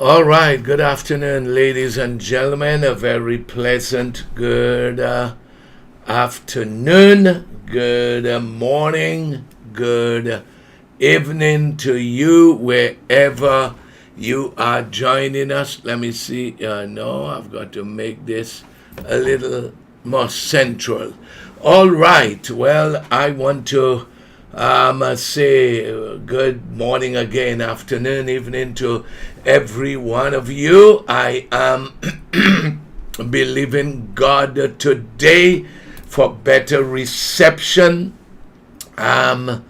All right, good afternoon, ladies and gentlemen. A very pleasant good afternoon, good morning, good evening to you, wherever you are joining us. Let me see. No, I've got to make this a little more central. All right, well, I want to say good morning again, afternoon, evening to every one of you. I am believing God today for better reception. Been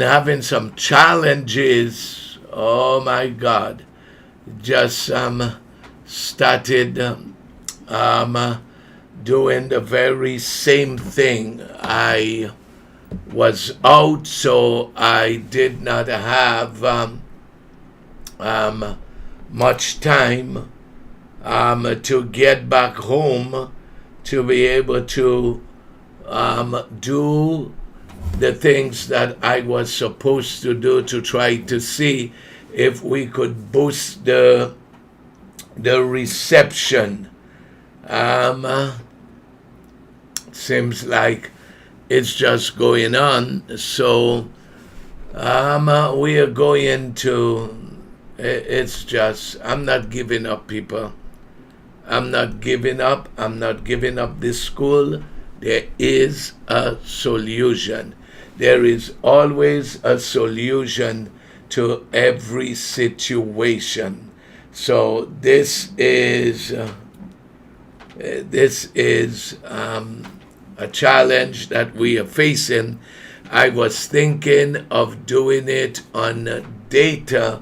having some challenges. Oh my God! Just started doing the very same thing. I was out, so I did not have much time to get back home to be able to do the things that I was supposed to do to try to see if we could boost the reception. Seems like it's just going on. So we are going to. It's just. I'm not giving up, people. I'm not giving up. I'm not giving up this school. There is a solution. There is always a solution to every situation. So this is a challenge that we are facing. I was thinking of doing it on data,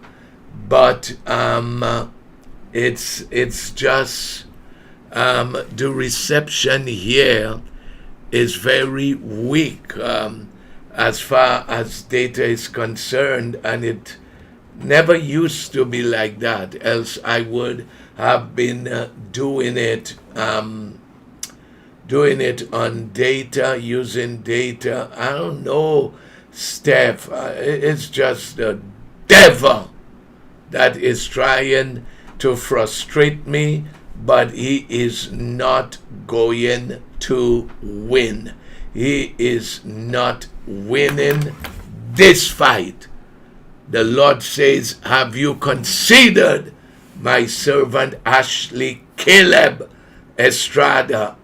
but it's just the reception here is very weak as far as data is concerned, and it never used to be like that. Else I would have been doing it on data, using data. I don't know, Steph. It's just the devil that is trying to frustrate me, but he is not going to win. He is not winning this fight. The Lord says, have you considered my servant Ashley Caleb Estrada,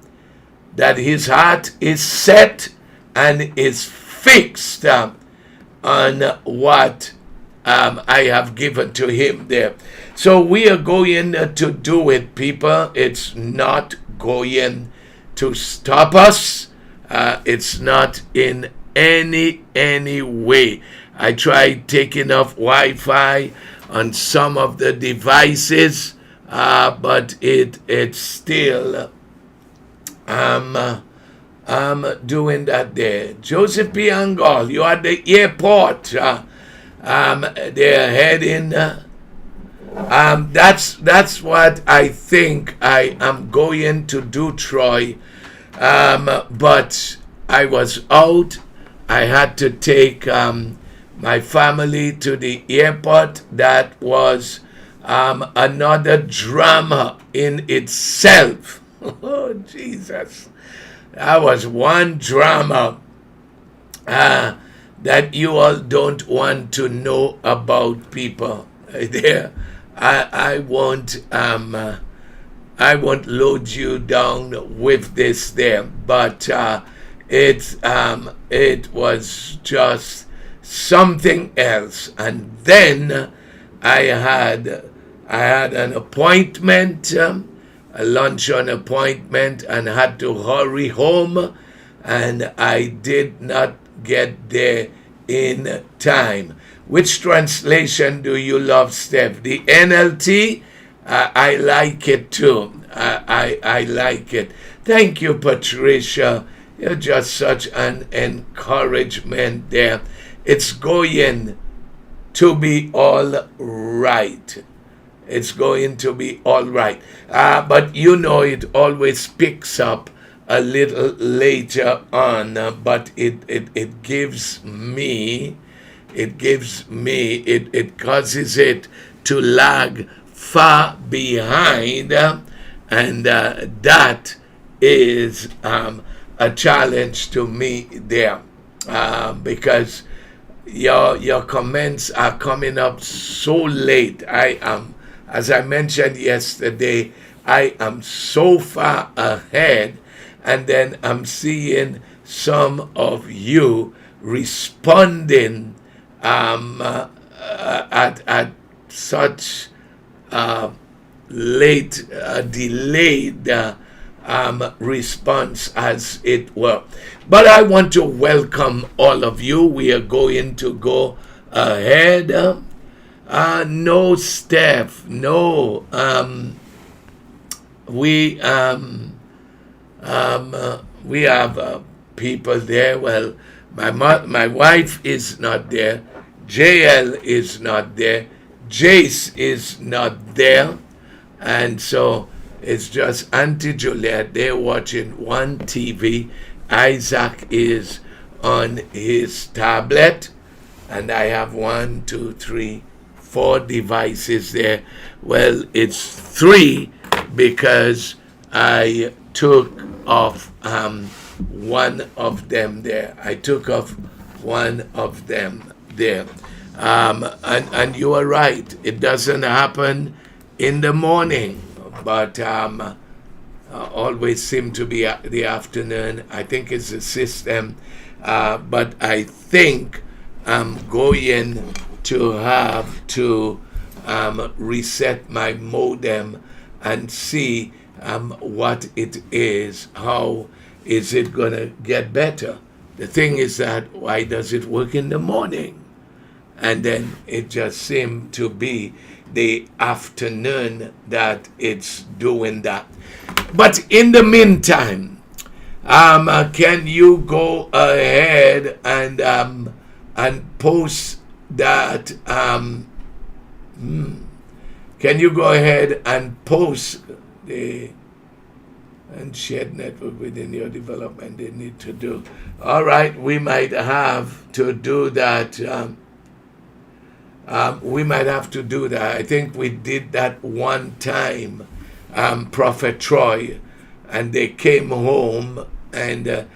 that his heart is set and is fixed on what I have given to him there. So we are going to do it, people. It's not going to stop us. It's not in any way. I tried taking off Wi-Fi on some of the devices, but it's still doing that there. Joseph P. Angol, you are at the airport. They're heading. That's what I think I am going to do, Troy. But I was out. I had to take my family to the airport. That was another drama in itself. Oh, Jesus. That was one drama that you all don't want to know about, people. There, I won't load you down with this there, but it was just something else. And then I had an appointment, a luncheon appointment, and had to hurry home, and I did not get there in time. Which translation do you love, Steph? The NLT? I like it too. I like it. Thank you, Patricia. You're just such an encouragement there. It's going to be all right. It's going to be all right. But you know, it always picks up a little later on, but it causes it to lag far behind, and that is a challenge to me there, because your comments are coming up so late. I am, as I mentioned yesterday, I am so far ahead, and then I'm seeing some of you responding at such late, delayed response, as it were. But I want to welcome all of you. We are going to go ahead. No, Steph, no. We have people there. Well, my wife is not there. JL is not there. Jace is not there. And so it's just Auntie Juliet. They're watching one TV. Isaac is on his tablet. And I have 1, 2, 3, 4 devices there. Well, it's 3 because I took off one of them there. I took off one of them there. And you are right. It doesn't happen in the morning, but always seem to be the afternoon. I think it's a system, but I think I'm going to have to reset my modem and see what it is. How is it going to get better? The thing is that, why does it work in the morning? And then it just seemed to be the afternoon that it's doing that. But in the meantime, can you go ahead and post that? Can you go ahead and post the and shared network within your development they need to do? All right, we might have to do that. We might have to do that. I think we did that one time, Prophet Troy, and they came home and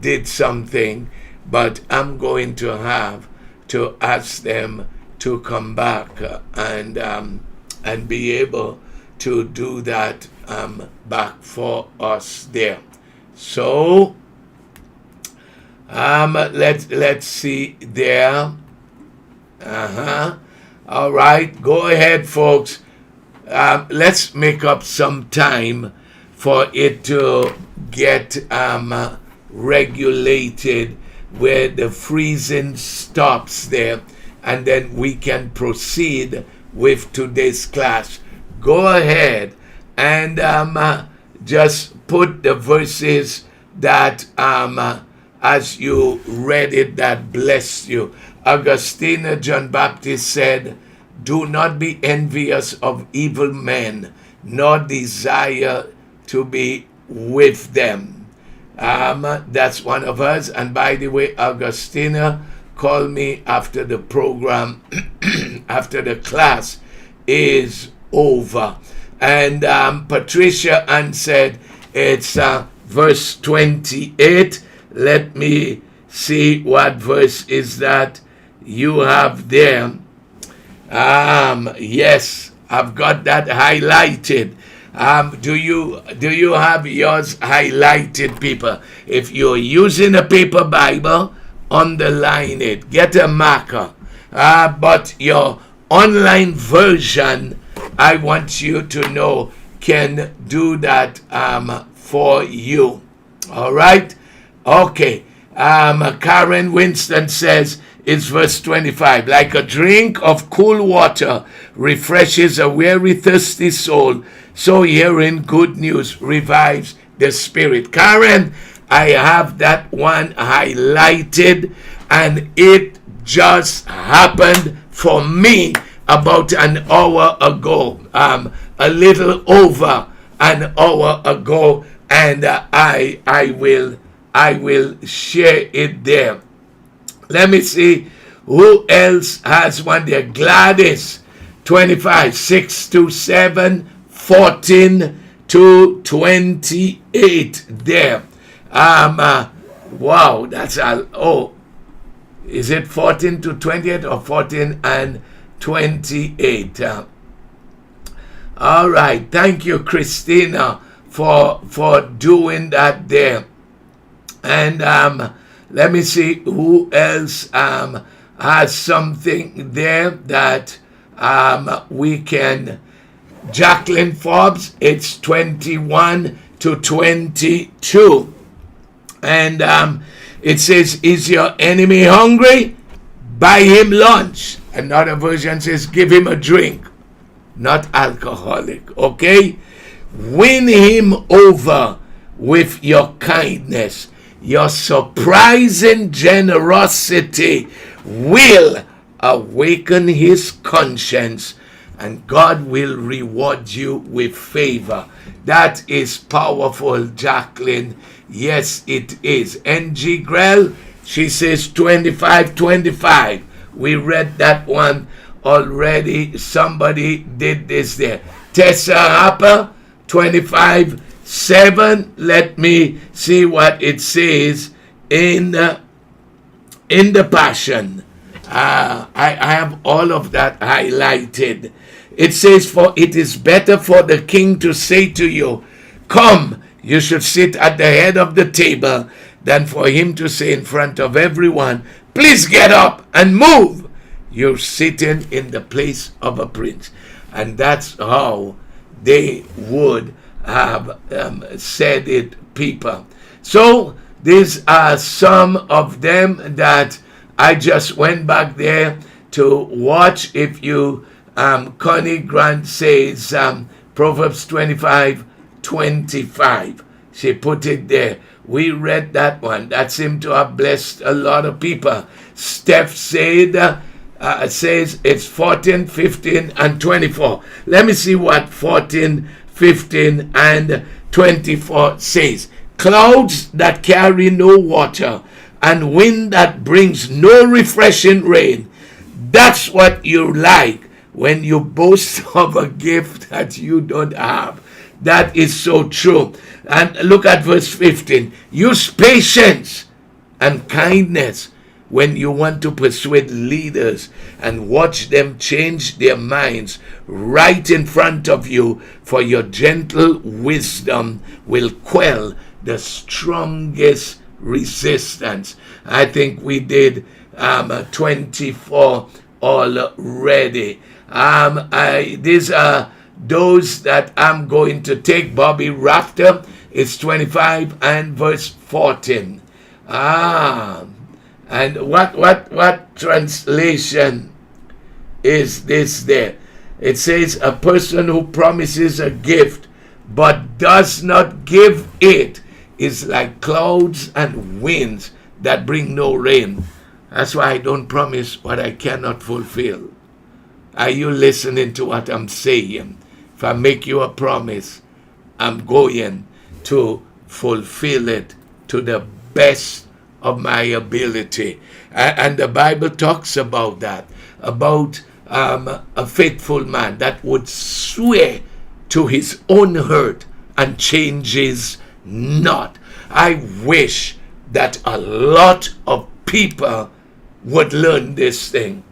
did something, but I'm going to have to ask them to come back and be able to do that back for us there. So let's see there. All right, go ahead, folks. Let's make up some time for it to get regulated, where the freezing stops there, and then we can proceed with today's class. Go ahead and just put the verses that as you read it, that blessed you. Augustine John Baptist said, "Do not be envious of evil men, nor desire to be with them." That's one of us. And by the way, Augustina, call me after the program, after the class is over. And Patricia Ann said, it's verse 28. Let me see what verse is that you have there. Yes, I've got that highlighted. Do you have yours highlighted, people? If you're using a paper Bible, underline it. Get a marker. But your online version, I want you to know, can do that for you. All right? Okay. Karen Winston says, it's verse 25. Like a drink of cool water refreshes a weary, thirsty soul, so hearing good news revives the spirit. Karen, I have that one highlighted, and it just happened for me about an hour ago, a little over an hour ago, and I will share it there. Let me see who else has one there. Gladys 25, 6 to 7, 14 to 28 there. Wow, that's is it 14 to 28 or 14 and 28? All right, thank you, Christina, for doing that there. And let me see who else has something there that we can. Jacqueline Forbes, it's 21 to 22. And it says, is your enemy hungry? Buy him lunch. Another version says, give him a drink. Not alcoholic, okay? Win him over with your kindness. Your surprising generosity will awaken his conscience, and God will reward you with favor. That is powerful, Jacqueline. Yes, it is. N.G. Grell, she says 25. We read that one already. Somebody did this there. Tessa Harper, 25:7. Let me see what it says in the Passion. I have all of that highlighted. It says, for it is better for the king to say to you, come, you should sit at the head of the table, than for him to say in front of everyone, please get up and move. You're sitting in the place of a prince. And that's how they would have said it, people. So these are some of them that I just went back there to watch. If you Connie Grant says Proverbs 25:25. She put it there. We read that one. That seemed to have blessed a lot of people. Steph said says it's 14, 15, and 24. Let me see what 14, 15, and 24 says. Clouds that carry no water, and wind that brings no refreshing rain. That's what you like when you boast of a gift that you don't have. That is so true. And look at verse 15. Use patience and kindness when you want to persuade leaders, and watch them change their minds right in front of you, for your gentle wisdom will quell the strongest resistance. I think we did 24 already. These are those that I'm going to take. Bobby Rafter, it's 25 and verse 14. And what translation is this there? It says, a person who promises a gift but does not give it is like clouds and winds that bring no rain. That's why I don't promise what I cannot fulfill. Are you listening to what I'm saying? If I make you a promise, I'm going to fulfill it to the best of my ability. And the Bible talks about that, about a faithful man that would swear to his own hurt and changes not. I wish that a lot of people would learn this thing.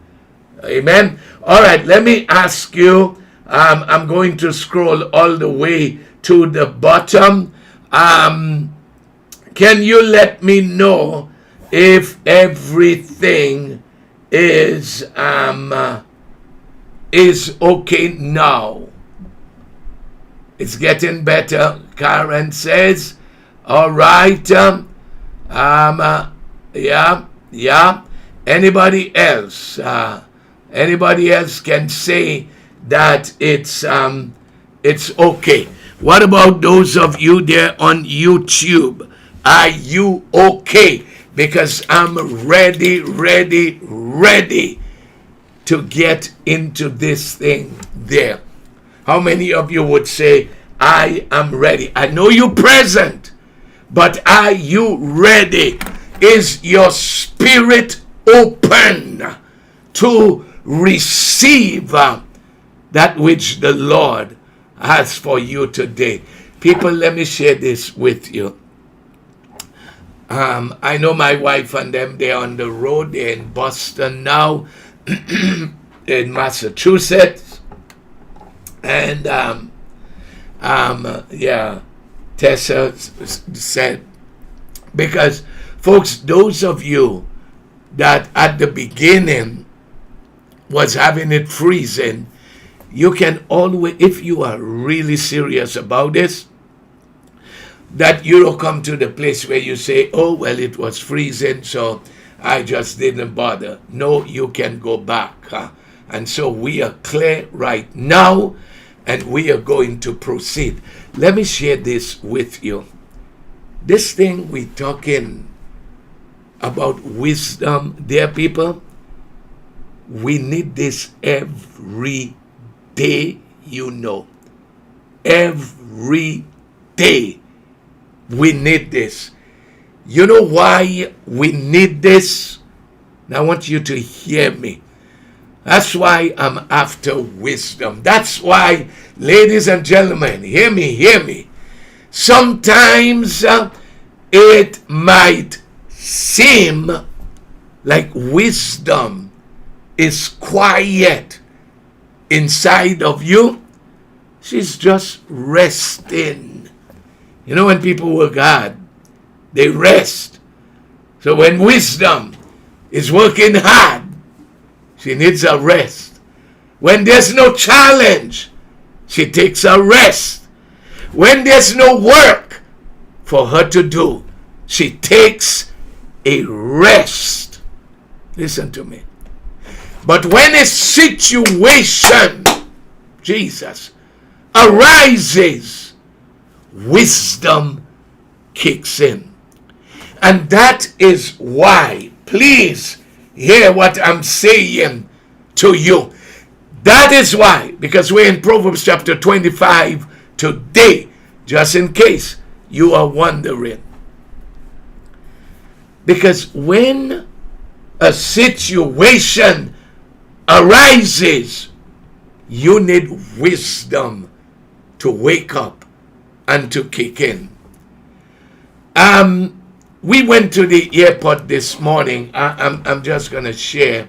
Amen. All right, let me ask you, I'm going to scroll all the way to the bottom. Can you let me know if everything is okay now? It's getting better, Karen says. All right. Yeah. Anybody else? Anybody else can say that it's okay. What about those of you there on YouTube? Are you okay? Because I'm ready to get into this thing there. How many of you would say, I am ready? I know you're present, but are you ready? Is your spirit open to receive that which the Lord has for you today. People, let me share this with you. I know my wife and them, they're on the road. They're in Boston now, in Massachusetts. And, Tessa said, because, folks, those of you that at the beginning was having it freezing, you can always, if you are really serious about this, that you don't come to the place where you say, oh, well, it was freezing, so I just didn't bother. No, you can go back. And so we are clear right now, and we are going to proceed. Let me share this with you. This thing we talking about wisdom, dear people, we need this every day, you know. Every day we need this. You know why we need this? Now I want you to hear me. That's why I'm after wisdom. That's why, ladies and gentlemen, hear me. Sometimes it might seem like wisdom is quiet inside of you. She's just resting. You know, when people work hard, they rest. So when wisdom is working hard, she needs a rest. When there's no challenge, she takes a rest. When there's no work for her to do, she takes a rest. Listen to me. But when a situation, Jesus, arises, wisdom kicks in. And that is why, please hear what I'm saying to you. That is why, because we're in Proverbs chapter 25 today, just in case you are wondering. Because when a situation arises, you need wisdom to wake up and to kick in. We went to the airport this morning. I'm just going to share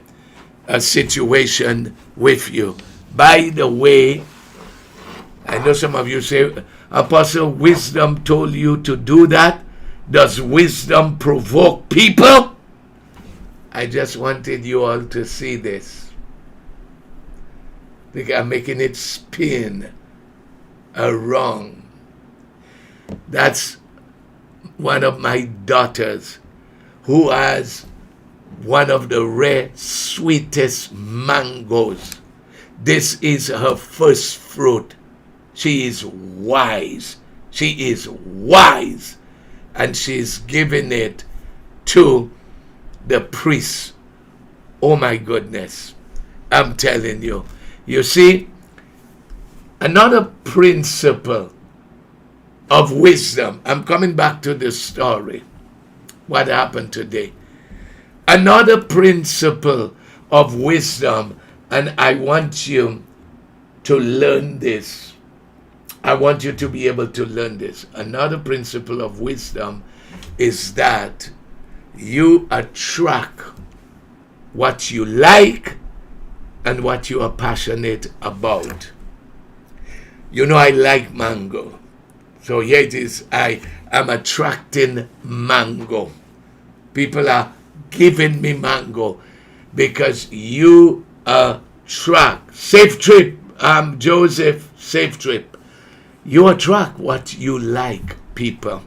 a situation with you. By the way, I know some of you say, Apostle, wisdom told you to do that. Does wisdom provoke people? I just wanted you all to see this. I think I'm making it spin around. That's one of my daughters who has one of the rare, sweetest mangoes. This is her first fruit. She is wise. She is wise. And she's giving it to the priest. Oh my goodness. I'm telling you. You see, another principle of wisdom. I'm coming back to this story. What happened today? Another principle of wisdom, and I want you to learn this. I want you to be able to learn this. Another principle of wisdom is that you attract what you like and what you are passionate about. You know, I like mango. So here it is. I am attracting mango. People are giving me mango because you attract. Safe trip. I'm Joseph. Safe trip. You attract what you like, people.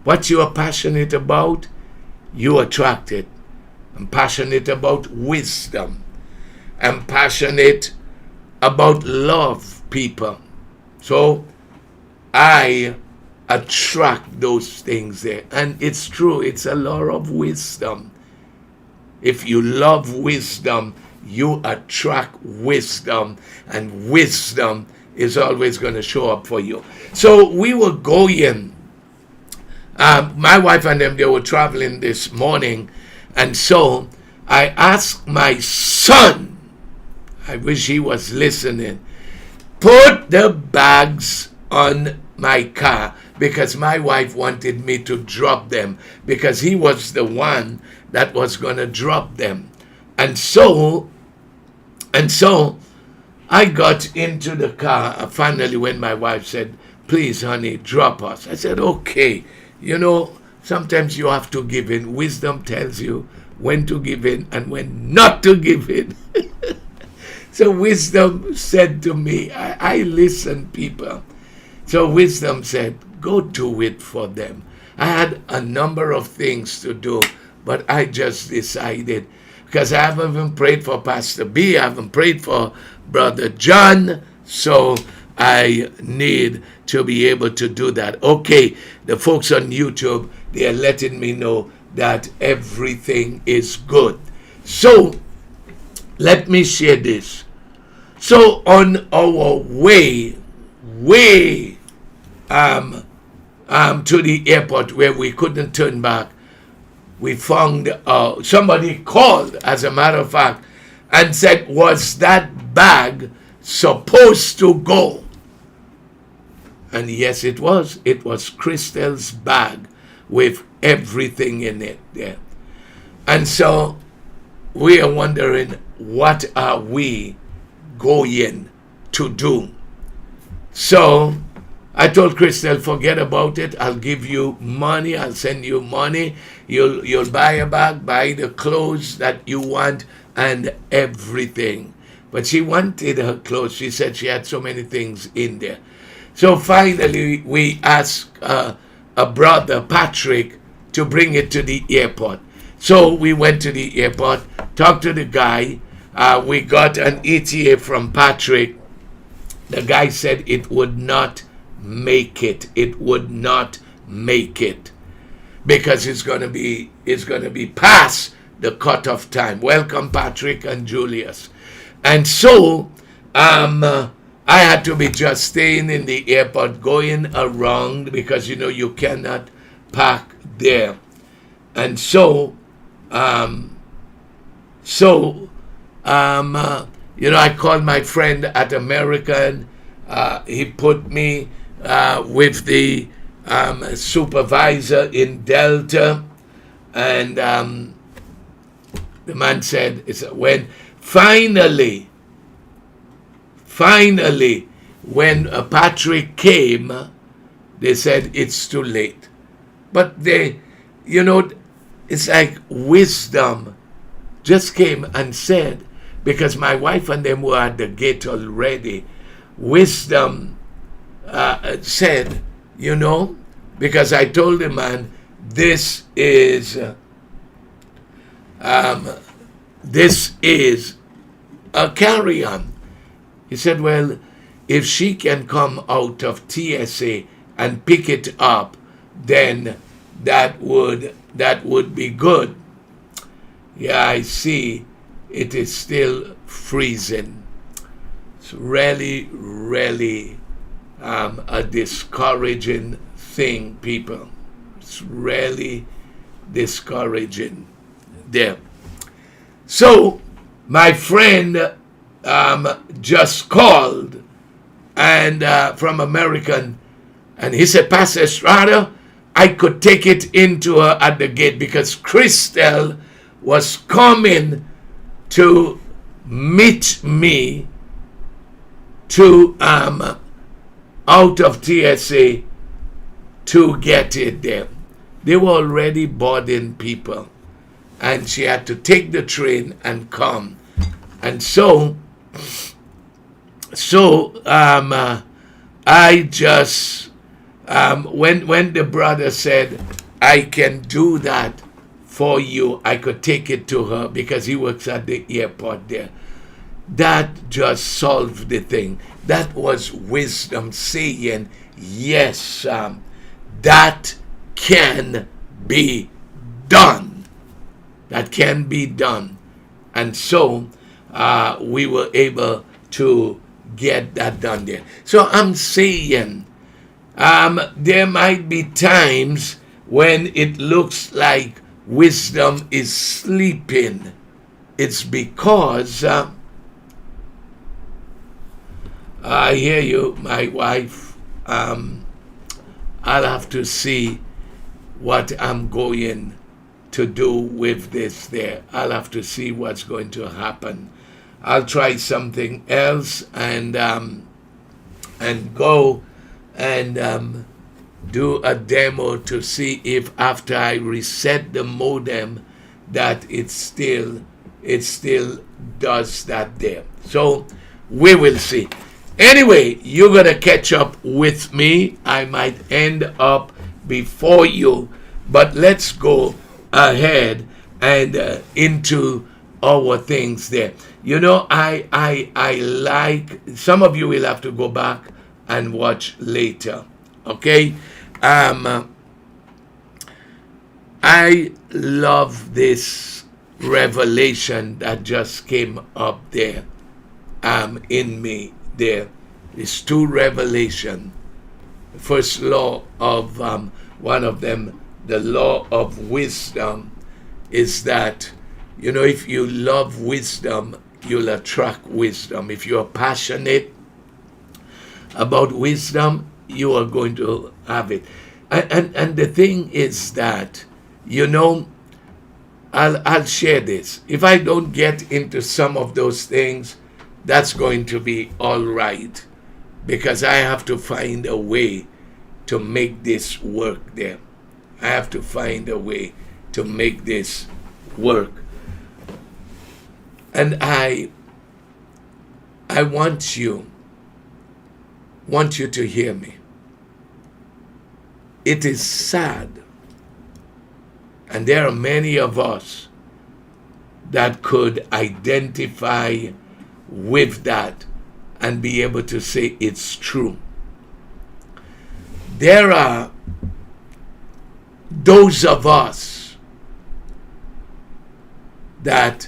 What you are passionate about, you attract it. I'm passionate about wisdom. I'm passionate about love, people. So I attract those things there. And it's true, it's a law of wisdom. If you love wisdom, you attract wisdom. And wisdom is always going to show up for you. So we were going. My wife and them, they were traveling this morning. And so I asked my son, I wish he was listening. put the bags on my car because my wife wanted me to drop them because he was the one that was going to drop them. And so I got into the car finally when my wife said, please, honey, drop us. I said, okay. You know, sometimes you have to give in. Wisdom tells you when to give in and when not to give in. So wisdom said to me, I listen, people. So wisdom said, go do it for them. I had a number of things to do, but I just decided, because I haven't even prayed for Pastor B, I haven't prayed for Brother John, so I need to be able to do that. Okay, the folks on YouTube, they are letting me know that everything is good. So, let me share this. So, on our way to the airport where we couldn't turn back, we found somebody called, as a matter of fact, and said, was that bag supposed to go? And yes, it was. It was Crystal's bag with everything in it there. And so we are wondering, what are we going to do? So I told Crystal, forget about it. I'll give you money. I'll send you money. You'll buy a bag, buy the clothes that you want and everything. But she wanted her clothes. She said she had so many things in there. So finally, we asked a brother, Patrick, to bring it to the airport. So we went to the airport, talked to the guy. We got an ETA from Patrick. The guy said it would not make it. It would not make it because it's going to be past the cutoff time. Welcome, Patrick and Julius. And so I had to be just staying in the airport, going around because you cannot park there. And so I called my friend at American. He put me with the supervisor in Delta, and the man said, when finally, when Patrick came, they said it's too late. But it's like wisdom just came and said, because my wife and them were at the gate already, wisdom said, because I told the man, this is a carry-on. He said, well, if she can come out of TSA and pick it up, then that would be good. Yeah, I see it is still freezing. It's really, really a discouraging thing, people. It's really discouraging there. So my friend just called and from American, and he said, Pastor Estrada, I could take it into her at the gate because Crystal was coming to meet me to out of TSA to get it there. They were already boarding people, and she had to take the train and come. And so I just when the brother said, I can do that for you, I could take it to her because he works at the airport there. That just solved the thing. That was wisdom saying, yes, that can be done. That can be done. And so we were able to get that done there. So I'm saying there might be times when it looks like wisdom is sleeping. It's because I hear you, my wife. I'll have to see what I'm going to do with this there. I'll have to see what's going to happen. I'll try something else and go and do a demo to see if after I reset the modem that it still does that there. So we will see. Anyway, you're gonna catch up with me. I might end up before you, but let's go ahead and into our things there. You know, I like, some of you will have to go back and watch later. Okay? I love this revelation that just came up there in me there. It's two revelation. First law of one of them, the law of wisdom, is that, you know, if you love wisdom, you'll attract wisdom. If you're passionate about wisdom, you are going to have it. And the thing is that, you know, I'll share this. If I don't get into some of those things, that's going to be all right, because I have to find a way to make this work there. I have to find a way to make this work. And I want you to hear me. It is sad, and there are many of us that could identify with that and be able to say it's true. There are those of us that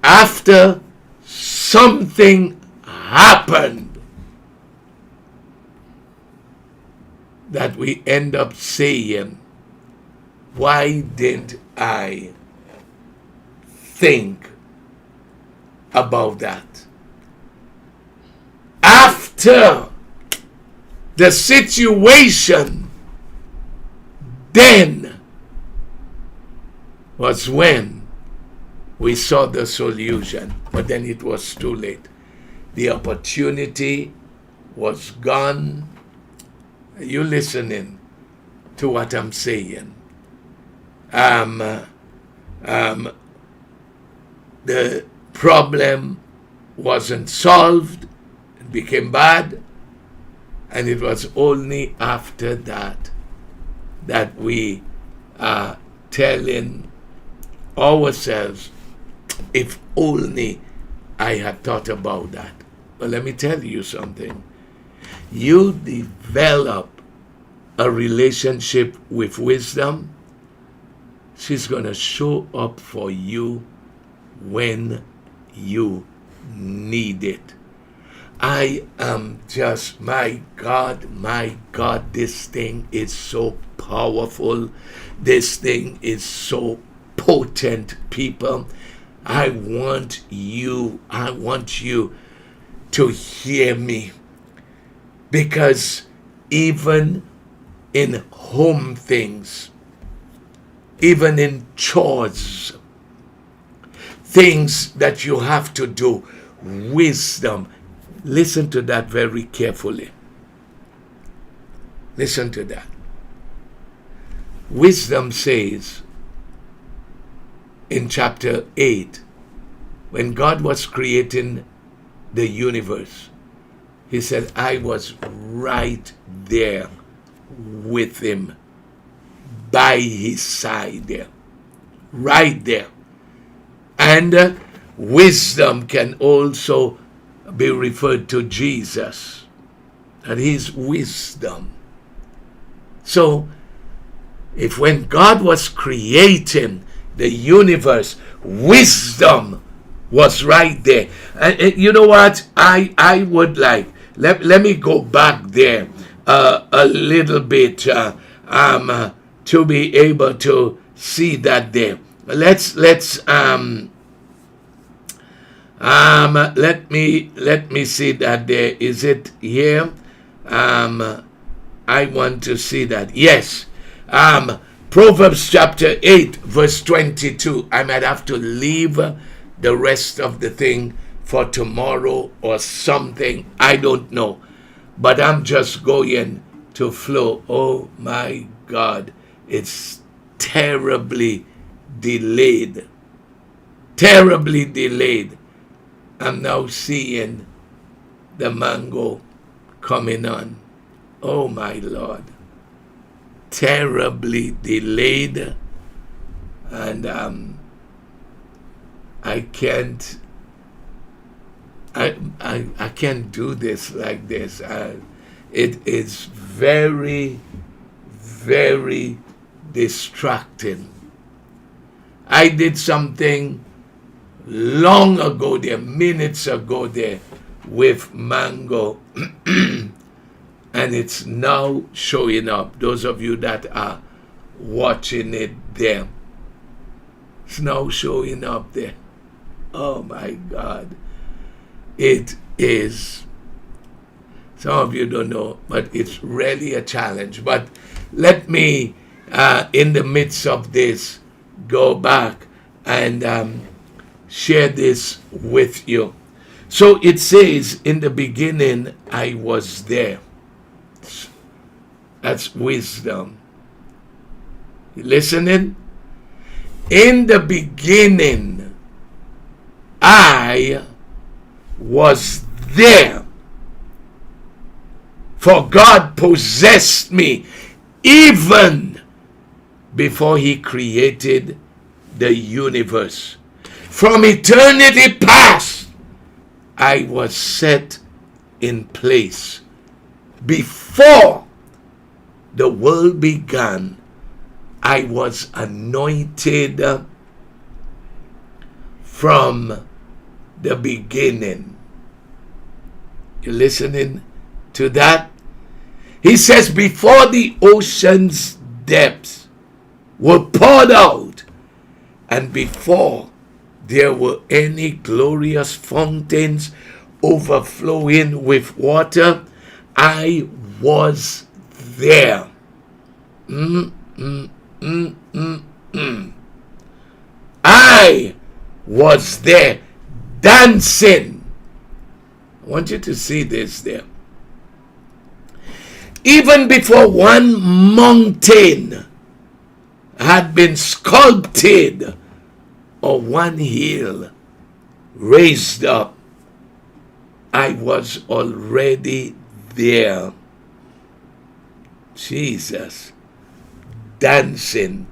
after something happened, that we end up saying, why didn't I think about that? After the situation, then was when we saw the solution, but then it was too late. The opportunity was gone. Are you listening to what I'm saying? The problem wasn't solved, it became bad, and it was only after that that we are telling ourselves, if only I had thought about that. But let me tell you something. You develop a relationship with wisdom, she's going to show up for you when you need it. I am just, my God, this thing is so powerful. This thing is so potent, people. I want you to hear me. Because even in home things, even in chores, things that you have to do, wisdom. Listen to that very carefully. Listen to that. Wisdom says in chapter 8, when God was creating the universe, he said, I was right there with him, by his side there. Right there. And wisdom can also be referred to Jesus. That is wisdom. So, if when God was creating the universe, wisdom was right there. And you know what? I would like, let me go back there a little bit to be able to see that there. Let's Let me see that there is it here. I want to see that. Yes. Proverbs chapter 8 verse 22. I might have to leave the rest of the thing for tomorrow or something. I don't know. But I'm just going to flow. Oh my God. It's terribly delayed. Terribly delayed. I'm now seeing the mango coming on. Oh my Lord. Terribly delayed. And I can't do this like this. It is very, very distracting. I did something long ago there, minutes ago there, with mango, and it's now showing up. Those of you that are watching it there, it's now showing up there. Oh my God. It is, some of you don't know, but it's really a challenge. But let me, in the midst of this, go back and share this with you. So it says, in the beginning, I was there. That's wisdom. You listening? In the beginning, I was there. For God possessed me even before he created the universe. From eternity past, I was set in place. Before the world began, I was anointed from the beginning. You listening to that? He says, before the ocean's depths were poured out, and before there were any glorious fountains overflowing with water, I was there. I was there dancing. I want you to see this there. Even before one mountain had been sculpted or one hill raised up, I was already there. Jesus, dancing.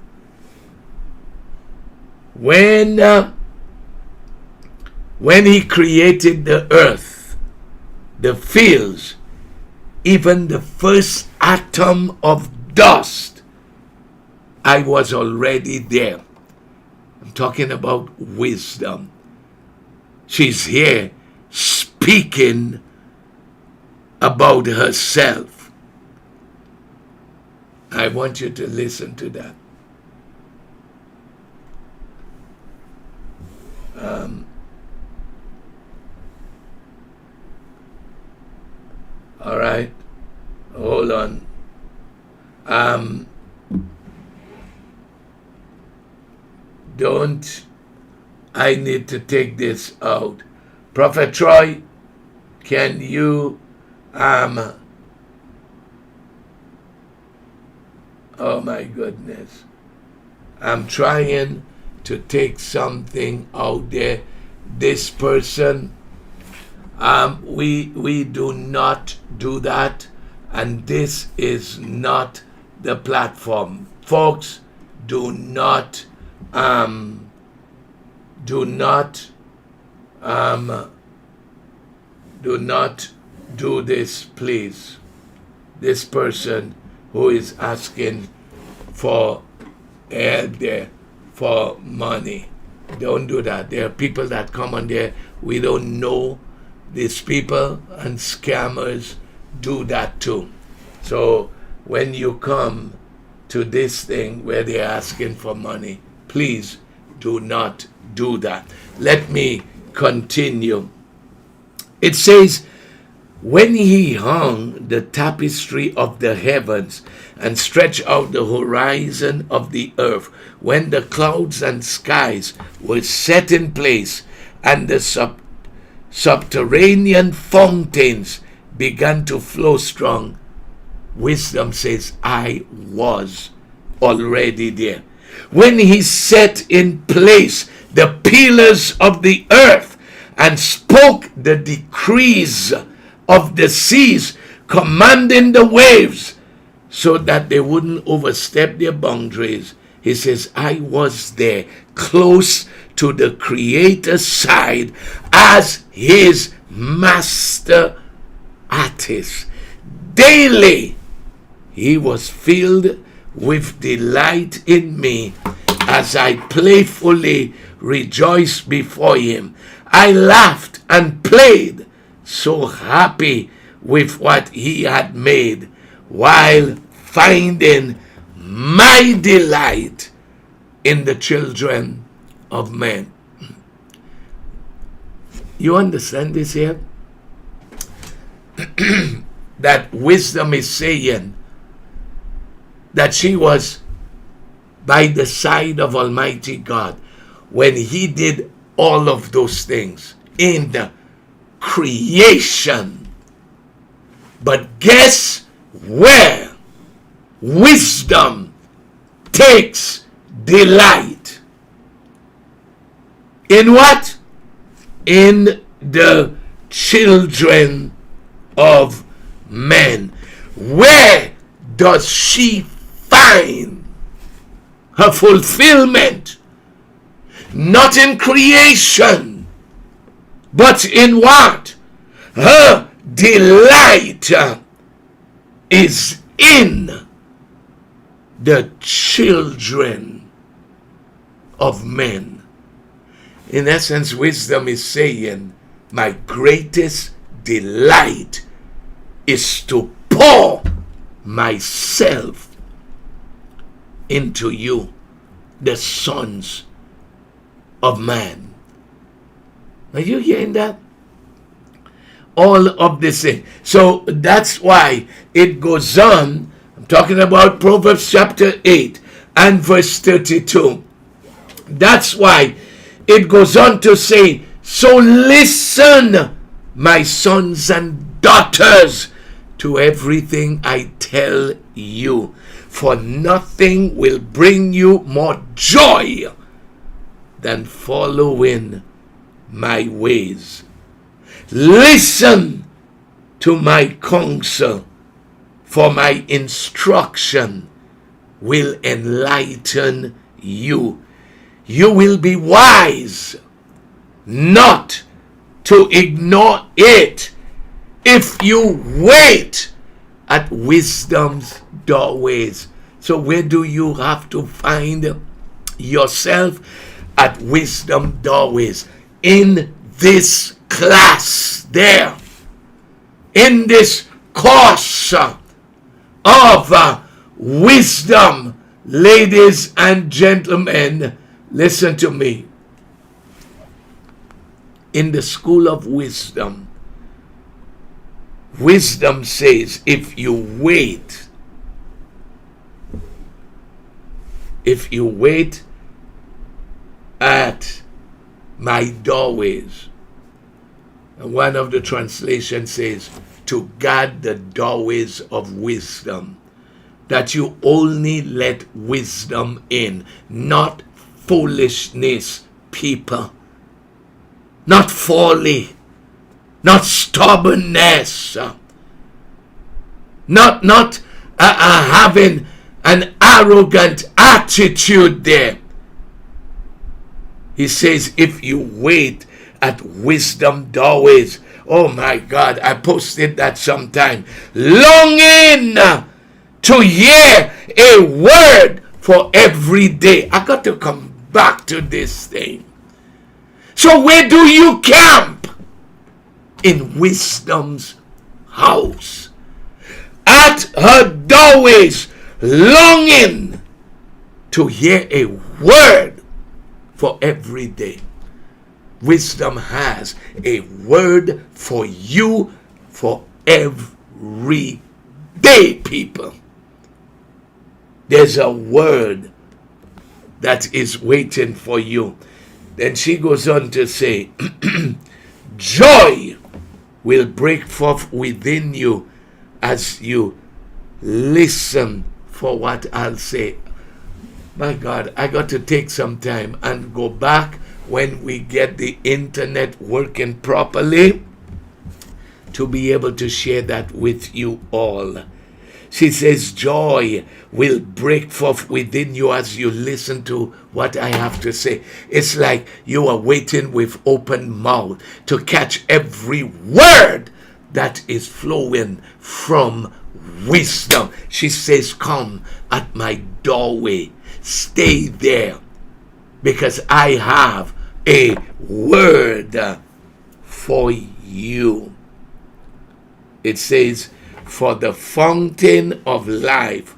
When he created the earth, the fields, even the first atom of dust, I was already there. I'm talking about wisdom. She's here speaking about herself. I want you to listen to that. All right, hold on. I need to take this out. Prophet Troy, can you, oh my goodness. I'm trying to take something out there. This person, we do not do that, and this is not the platform. Folks, do not do this, please. This person who is asking for help there, for money, don't do that. There are people that come on there, we don't know. These people and scammers do that too. So when you come to this thing where they're asking for money, please do not do that. Let me continue. It says, when he hung the tapestry of the heavens and stretched out the horizon of the earth, when the clouds and skies were set in place, and the subterranean fountains began to flow strong, wisdom says, I was already there. When he set in place the pillars of the earth and spoke the decrees of the seas, commanding the waves so that they wouldn't overstep their boundaries, he says, I was there, close to the Creator's side as his master artist. Daily, he was filled with delight in me as I playfully rejoiced before him. I laughed and played, so happy with what he had made, while finding my delight in the children of men. You understand this here? That wisdom is saying that she was by the side of Almighty God when he did all of those things in the creation. But guess where wisdom takes delight? In what? In the children of men. Where does she find her fulfillment? Not in creation, but in what? Her delight is in the children of men. In essence, wisdom is saying, my greatest delight is to pour myself into you, the sons of man. Are you hearing that? All of this thing. So that's why it goes on. I'm talking about Proverbs chapter 8 and verse 32. That's why it goes on to say, so listen, my sons and daughters, to everything I tell you, for nothing will bring you more joy than following my ways. Listen to my counsel, for my instruction will enlighten you. You will be wise not to ignore it if you wait at wisdom's doorways. So where do you have to find yourself? At wisdom doorways. In this class there. In this course of wisdom. Ladies and gentlemen, listen to me. In the school of wisdom, wisdom says, if you wait at my doorways, and one of the translations says, to guard the doorways of wisdom, that you only let wisdom in, not foolishness, people, not folly, not stubbornness, not having an arrogant attitude there. He says, if you wait at wisdom doorways, oh my God, I posted that sometime, longing to hear a word for every day. I got to come back to this thing. So where do you camp? In wisdom's house, at her doorways, longing to hear a word for every day. Wisdom has a word for you for every day, people. There's a word that is waiting for you. Then she goes on to say, joy will break forth within you as you listen for what I'll say. My God, I got to take some time and go back when we get the internet working properly to be able to share that with you all. She says, joy will break forth within you as you listen to what I have to say. It's like you are waiting with open mouth to catch every word that is flowing from wisdom. She says, come at my doorway. Stay there, because I have a word for you. It says, for the fountain of life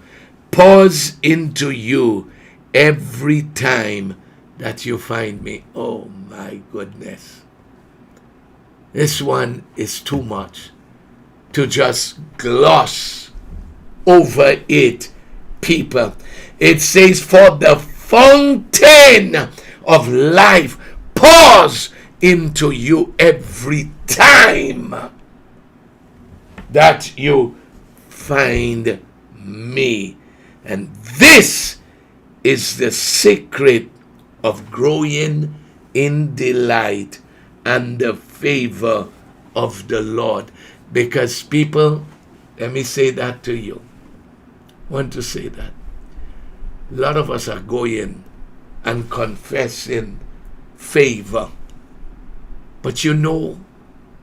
pours into you every time that you find me. Oh my goodness. This one is too much to just gloss over it, people. It says, for the fountain of life pours into you every time that you find me. And this is the secret of growing in delight and the favor of the Lord. Because people, let me say that to you. I want to say that. A lot of us are going and confessing favor. But you know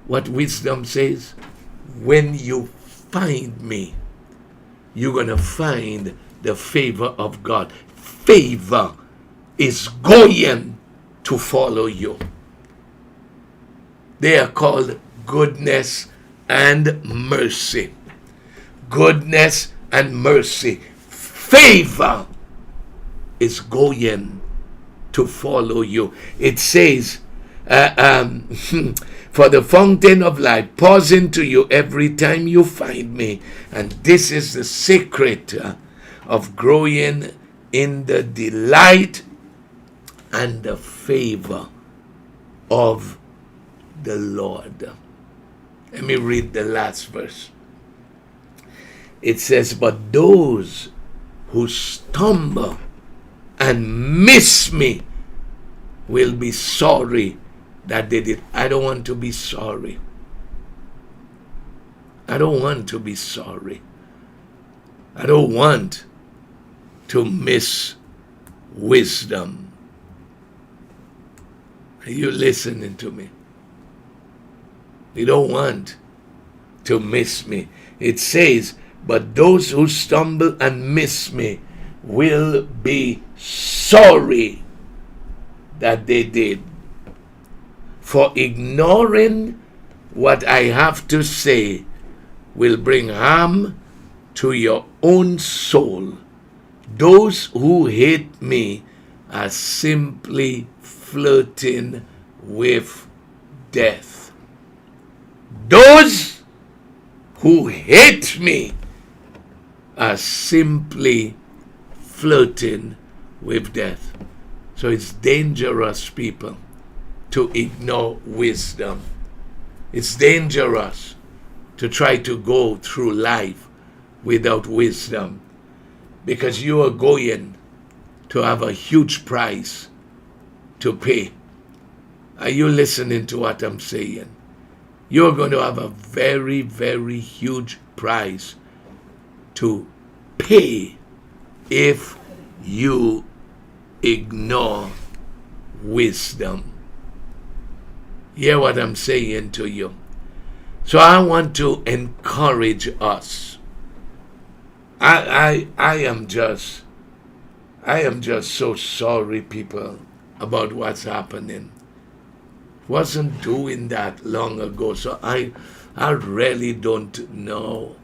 what wisdom says? When you find me, you're going to find the favor of God. Favor is going to follow you. They are called goodness and mercy. Goodness and mercy. Favor is going to follow you. It says, for the fountain of life pours into you every time you find me. And this is the secret of growing in the delight and the favor of the Lord. Let me read the last verse. It says, but those who stumble and miss me will be sorry that they did. I don't want to be sorry. I don't want to be sorry. I don't want to miss wisdom. Are you listening to me? You don't want to miss me. It says, but those who stumble and miss me will be sorry that they did. For ignoring what I have to say will bring harm to your own soul. Those who hate me are simply flirting with death. Those who hate me are simply flirting with death. So it's dangerous, people, to ignore wisdom. It's dangerous to try to go through life without wisdom, because you are going to have a huge price to pay. Are you listening to what I'm saying? You're going to have a very, very huge price to pay if you ignore wisdom. Hear what I'm saying to you. So I want to encourage us. I am just so sorry, people, about what's happening. Wasn't doing that long ago, so I really don't know.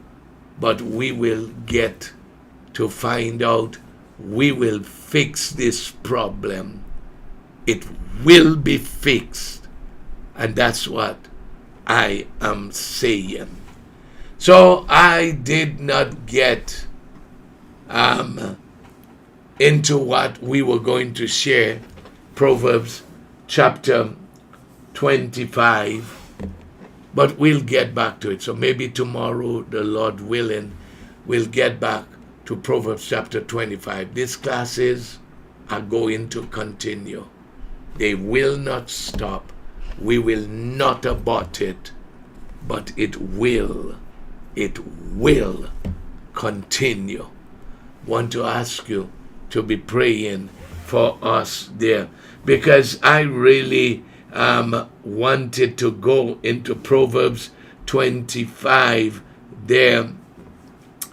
But we will get to find out. We will fix this problem. It will be fixed And that's what I am saying. So I did not get into what we were going to share, Proverbs chapter 25, but we'll get back to it. So maybe tomorrow, the Lord willing, we'll get back to Proverbs chapter 25. These classes are going to continue. They will not stop. We will not abort it, but it will continue. Want to ask you to be praying for us there, because I really wanted to go into Proverbs 25 there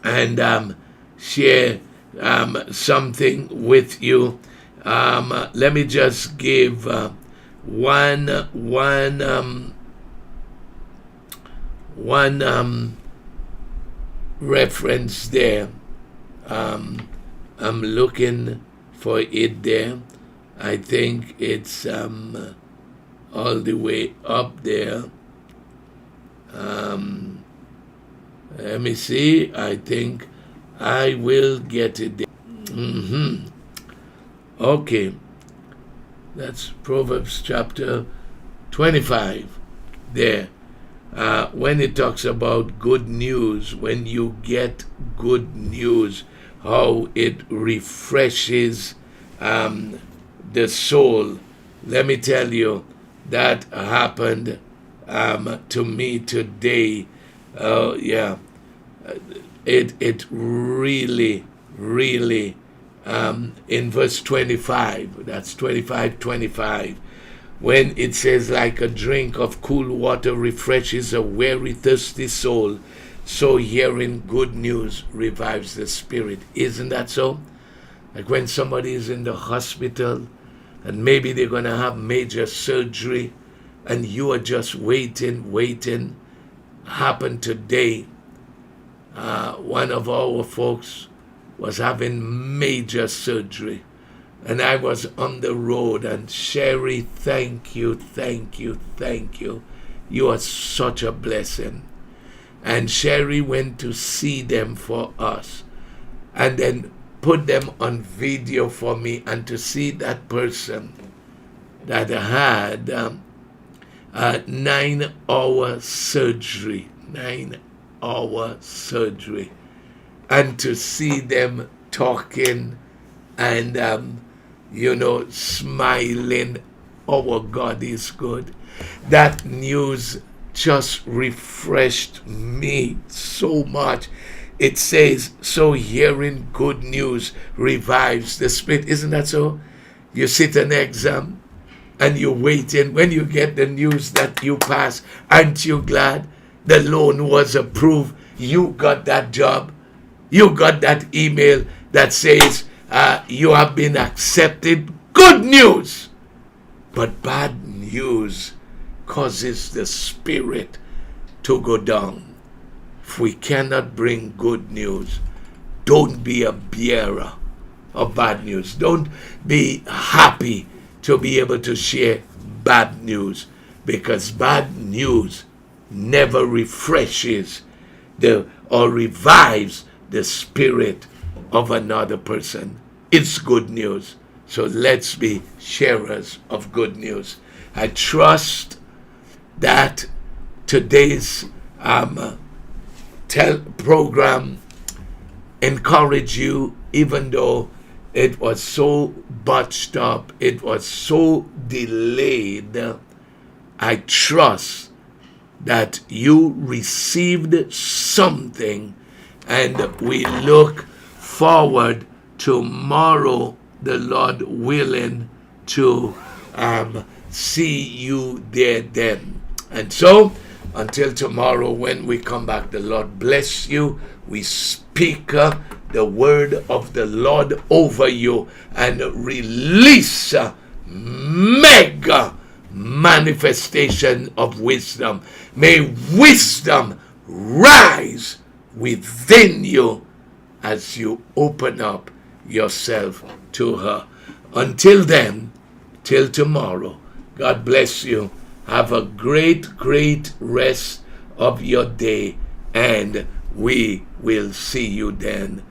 and share something with you. Let me just give one reference there. I'm looking for it there. I think it's all the way up there. Let me see. I think I will get it there. Okay. That's Proverbs chapter 25 there. When it talks about good news, when you get good news, how it refreshes the soul. Let me tell you, that happened to me today. It really in verse 25, that's 25, when it says, like a drink of cool water refreshes a weary, thirsty soul, so hearing good news revives the spirit. Isn't that so? Like when somebody is in the hospital and maybe they're going to have major surgery and you are just waiting. Happened today. One of our folks was having major surgery, and I was on the road, and Sherry, thank you. You are such a blessing. And Sherry went to see them for us and then put them on video for me, and to see that person that had 9-hour surgery, and to see them talking and smiling. Our God is good. That news just refreshed me so much. It says, so hearing good news revives the spirit. Isn't that so? You sit an exam and you're waiting. When you get the news that you pass, aren't you glad? The loan was approved. You got that job. You got that email that says you have been accepted. Good news. But bad news causes the spirit to go down. If we cannot bring good news, don't be a bearer of bad news. Don't be happy to be able to share bad news, because bad news never refreshes or revives the spirit of another person. It's good news. So let's be sharers of good news. I trust that today's program encourage you, even though it was so botched up, it was so delayed. I trust that you received something, and we look forward tomorrow, the Lord willing, to see you there then. And so, until tomorrow when we come back, the Lord bless you. We speak the word of the Lord over you and release mega manifestation of wisdom. May wisdom rise within you as you open up yourself to her. Until then, till tomorrow, God bless you Have a great, great rest of your day, and we will see you then.